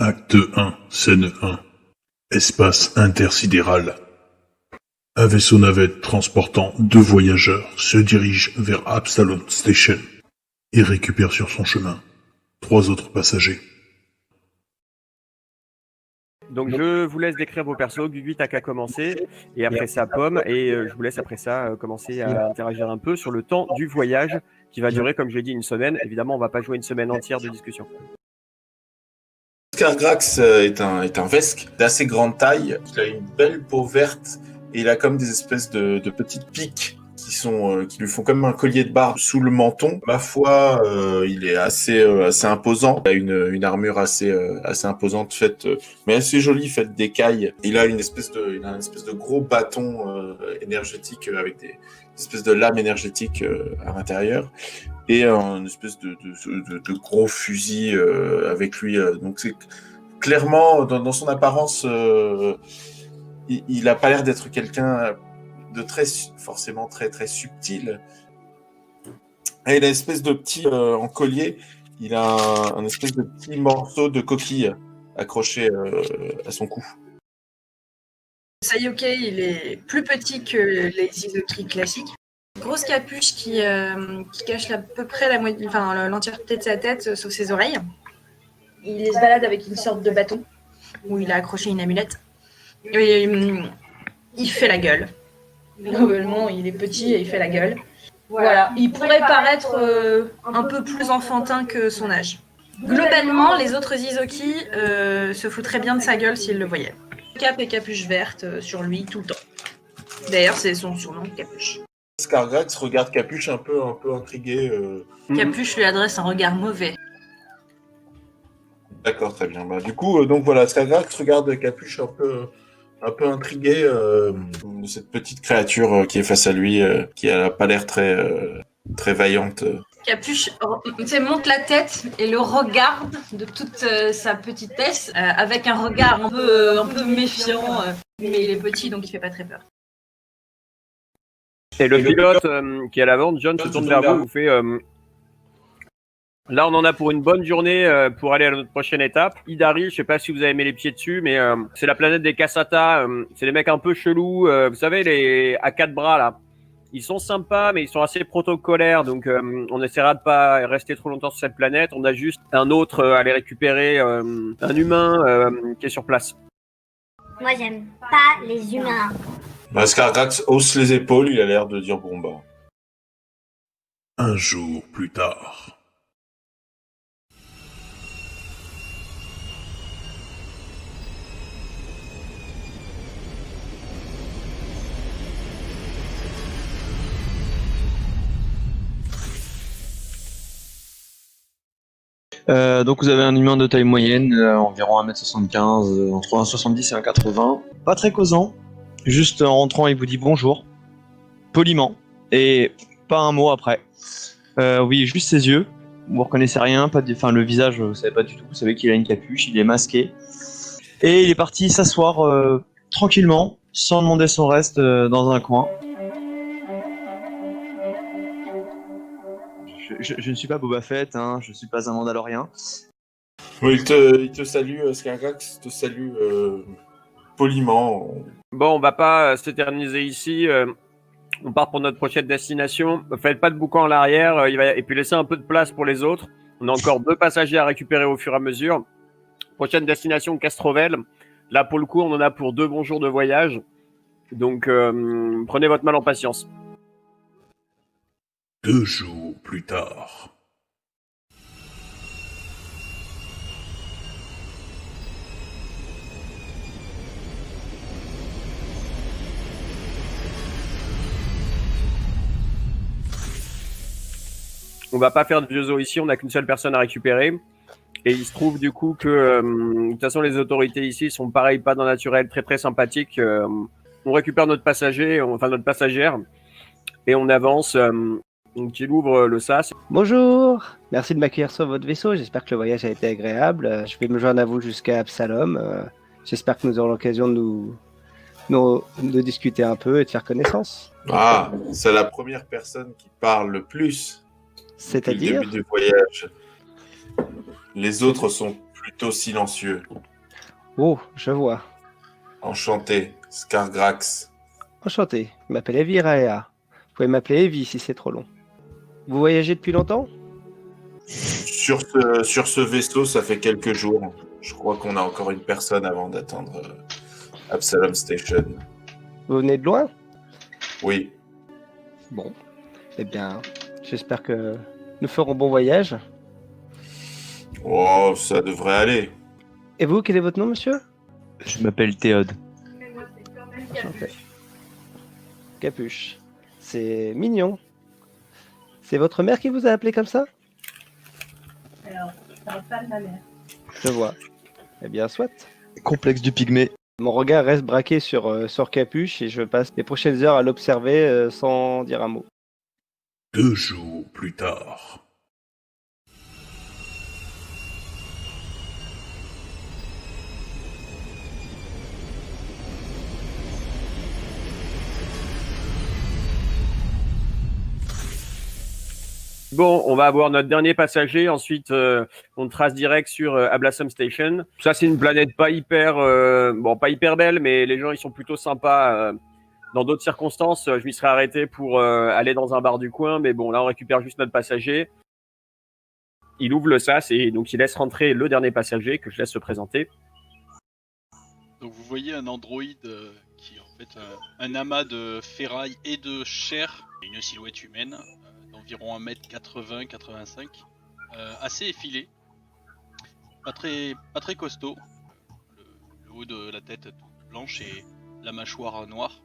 Acte 1, scène 1. Espace intersidéral. Un vaisseau navette transportant 2 voyageurs se dirige vers Absalom Station et récupère sur son chemin 3 autres passagers. Donc je vous laisse décrire vos persos, Gugu t'as qu'à commencer, et après ça Pomme, et je vous laisse après ça commencer à interagir un peu sur le temps du voyage, qui va durer, comme j'ai dit, une semaine. Évidemment, on va pas jouer une semaine entière de discussion. Scargrax est un Vesk d'assez grande taille. Il a une belle peau verte et il a comme des espèces de petites piques qui lui font comme un collier de barbe sous le menton. Ma foi, il est assez imposant. Il a une armure assez imposante faite, mais assez jolie, faite d'écailles. Il a une espèce de gros bâton énergétique avec des espèces de lames énergétiques à l'intérieur. Et une espèce de gros fusil avec lui. Donc c'est clairement, dans son apparence, il a pas l'air d'être quelqu'un de forcément très subtil. Et il a une espèce de petit, en collier, il a un espèce de petit morceau de coquille accroché à son cou. Sayuke, il est plus petit que les Izuki classiques. Grosse capuche qui cache à peu près l'entièreté de sa tête, sauf ses oreilles. Il se balade avec une sorte de bâton où il a accroché une amulette. Et il fait la gueule. Globalement, il est petit et il fait la gueule. Voilà. Il pourrait paraître un peu plus enfantin que son âge. Globalement, les autres Izuki se foutraient bien de sa gueule s'ils le voyaient. Cap et capuche verte sur lui tout le temps. D'ailleurs, c'est son surnom, Capuche. Scargrax regarde Capuche un peu intrigué. Capuche lui adresse un regard mauvais. D'accord, très bien. Du coup, donc voilà, Scargrax regarde Capuche un peu intrigué de cette petite créature qui est face à lui, qui a pas l'air très vaillante. Capuche monte la tête et le regarde de toute sa petitesse avec un regard un peu méfiant. Mais il est petit, donc il fait pas très peur. Et le pilote qui est à l'avant, John, se tourne vers vous fait... Là, on en a pour une bonne journée pour aller à notre prochaine étape. Idari, je sais pas si vous avez mis les pieds dessus, mais c'est la planète des Kasata. C'est des mecs un peu chelous. Vous savez, les à 4 bras, là. Ils sont sympas, mais ils sont assez protocolaires. Donc, on essaiera de pas rester trop longtemps sur cette planète. On a juste un autre à aller récupérer, un humain qui est sur place. Moi, j'aime pas les humains. Scargrax hausse les épaules, il a l'air de dire bon bah. Un jour plus tard. Donc vous avez un humain de taille moyenne, environ 1m75, entre 1m70 et 1m80. Pas très causant, juste en rentrant il vous dit bonjour, poliment, et pas un mot après. Oui, juste ses yeux, vous reconnaissez rien, le visage vous savez pas du tout, vous savez qu'il a une capuche, il est masqué. Et il est parti s'asseoir tranquillement, sans demander son reste dans un coin. Je ne suis pas Boba Fett, hein, je suis pas un Mandalorien. Oui, il te salue, Scargrax te salue poliment. Bon, on va pas s'éterniser ici. On part pour notre prochaine destination. Faites pas de boucan à l'arrière. Et puis laissez un peu de place pour les autres. On a encore 2 passagers à récupérer au fur et à mesure. Prochaine destination, Castrovel. Là, pour le coup, on en a pour 2 bons jours de voyage. Donc, prenez votre mal en patience. 2 jours plus tard. On va pas faire de vieux os ici, on n'a qu'une seule personne à récupérer. Et il se trouve du coup que, de toute façon, les autorités ici sont pareil, pas dans le naturel, très sympathiques. On récupère notre passager, notre passagère, et on avance. Donc il ouvre le sas. Bonjour, merci de m'accueillir sur votre vaisseau, j'espère que le voyage a été agréable. Je vais me joindre à vous jusqu'à Absalom. J'espère que nous aurons l'occasion de discuter un peu et de faire connaissance. Ah, c'est la première personne qui parle le plus. C'est-à-dire depuis le début du voyage. Les autres sont plutôt silencieux. Oh, je vois. Enchanté, Scargrax. Enchanté. Je m'appelle Evie Raea. Vous pouvez m'appeler Evie si c'est trop long. Vous voyagez depuis longtemps? Sur ce vaisseau, ça fait quelques jours. Je crois qu'on a encore une personne avant d'atteindre Absalom Station. Vous venez de loin? Oui. Bon. Eh bien, j'espère que nous ferons bon voyage. Oh, ça devrait aller. Et vous, quel est votre nom, monsieur? Je m'appelle Théode. Enchanté. Capuche. C'est mignon. C'est votre mère qui vous a appelé comme ça? Alors, ça va pas de ma mère. Je vois. Eh bien, soit. Complexe du pygmée. Mon regard reste braqué sur Capuche et je passe les prochaines heures à l'observer sans dire un mot. 2 jours plus tard. Bon, on va avoir notre dernier passager. Ensuite, on trace direct sur Ablassom Station. Ça, c'est une planète pas hyper, pas hyper belle, mais les gens ils sont plutôt sympas. Dans d'autres circonstances, je m'y serais arrêté pour aller dans un bar du coin, mais bon, là, on récupère juste notre passager. Il ouvre le sas et donc il laisse rentrer le dernier passager que je laisse se présenter. Donc vous voyez un androïde qui est en fait un amas de ferraille et de chair, une silhouette humaine d'environ 1m80-85, assez effilé, pas très costaud, le haut de la tête toute blanche et la mâchoire noire.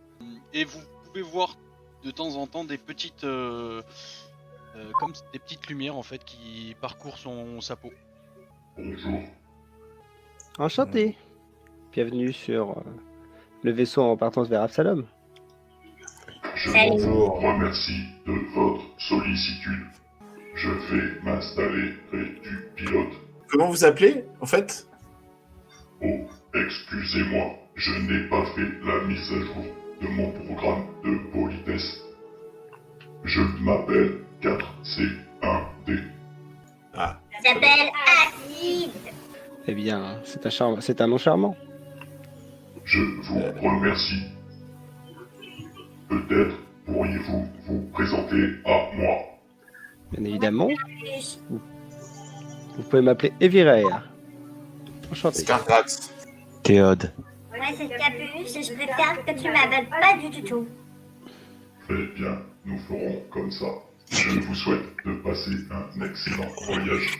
Et vous pouvez voir de temps en temps des petites comme des petites lumières en fait qui parcourent sa peau. Bonjour. Enchanté. Bienvenue sur le vaisseau en partance vers Absalom. Salut. Bonjour. Remercie de votre sollicitude. Je vais m'installer près du pilote. Comment vous appelez, en fait? Oh, excusez-moi, je n'ai pas fait la mise à jour de mon programme de politesse. Je m'appelle 4C1D. Ah. Ça s'appelle Acide. Eh bien, c'est un nom charmant. Je vous remercie. Peut-être pourriez-vous vous présenter à moi. Bien évidemment. Vous pouvez m'appeler Evie Raea. Enchanté. Scargrax. Théode. Moi, c'est Capuche et je préfère que tu m'appelles pas du tout. Très bien, nous ferons comme ça. Je vous souhaite de passer un excellent voyage.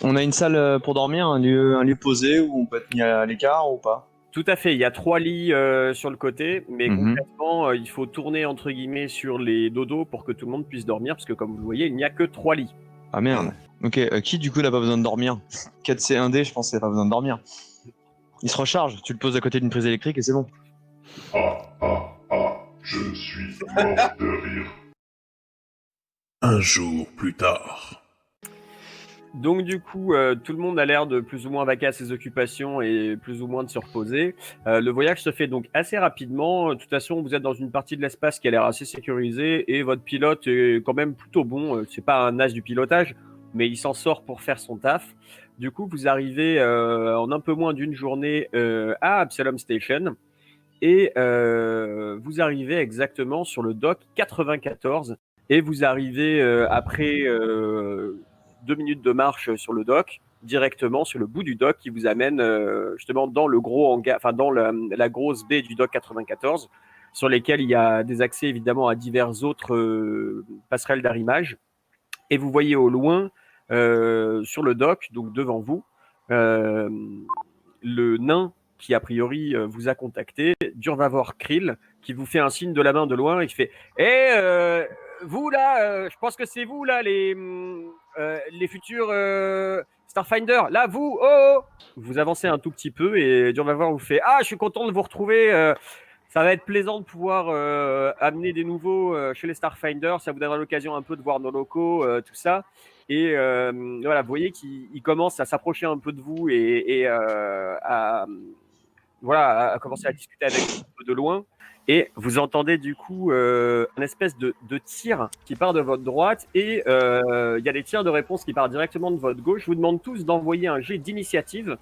On a une salle pour dormir, un lieu posé où on peut être mis à l'écart ou pas? Tout à fait, il y a 3 lits sur le côté, mais concrètement, il faut tourner entre guillemets sur les dodos pour que tout le monde puisse dormir, parce que comme vous le voyez, il n'y a que 3 lits. Ah merde. Ok, qui du coup n'a pas besoin de dormir? 4C1D, je pense qu'il n'a pas besoin de dormir. Il se recharge, tu le poses à côté d'une prise électrique et c'est bon. Je suis mort de rire. 1 jour plus tard. Donc du coup, tout le monde a l'air de plus ou moins vaquer à ses occupations et plus ou moins de se reposer. Le voyage se fait donc assez rapidement. De toute façon, vous êtes dans une partie de l'espace qui a l'air assez sécurisée et votre pilote est quand même plutôt bon. C'est pas un as du pilotage, mais il s'en sort pour faire son taf. Du coup, vous arrivez en un peu moins d'une journée à Absalom Station et vous arrivez exactement sur le dock 94 et vous arrivez après 2 minutes de marche sur le dock, directement sur le bout du dock qui vous amène justement dans le gros hangar, enfin dans la grosse baie du dock 94, sur lesquelles il y a des accès évidemment à divers autres passerelles d'arrimage. Et vous voyez au loin, sur le dock, donc devant vous, le nain qui a priori vous a contacté, Durvavor Krill, qui vous fait un signe de la main de loin et qui fait vous là, je pense que c'est vous là les futurs Starfinder. Là vous, vous avancez un tout petit peu et Durvavor vous fait je suis content de vous retrouver. Ça va être plaisant de pouvoir amener des nouveaux chez les Starfinder. Ça vous donnera l'occasion un peu de voir nos locaux, tout ça. Et voilà, vous voyez qu'il commence à s'approcher un peu de vous et voilà, à commencer à discuter avec vous un peu de loin. Et vous entendez du coup un espèce de tir qui part de votre droite et il y a des tirs de réponse qui partent directement de votre gauche. Je vous demande tous d'envoyer un jet d'initiative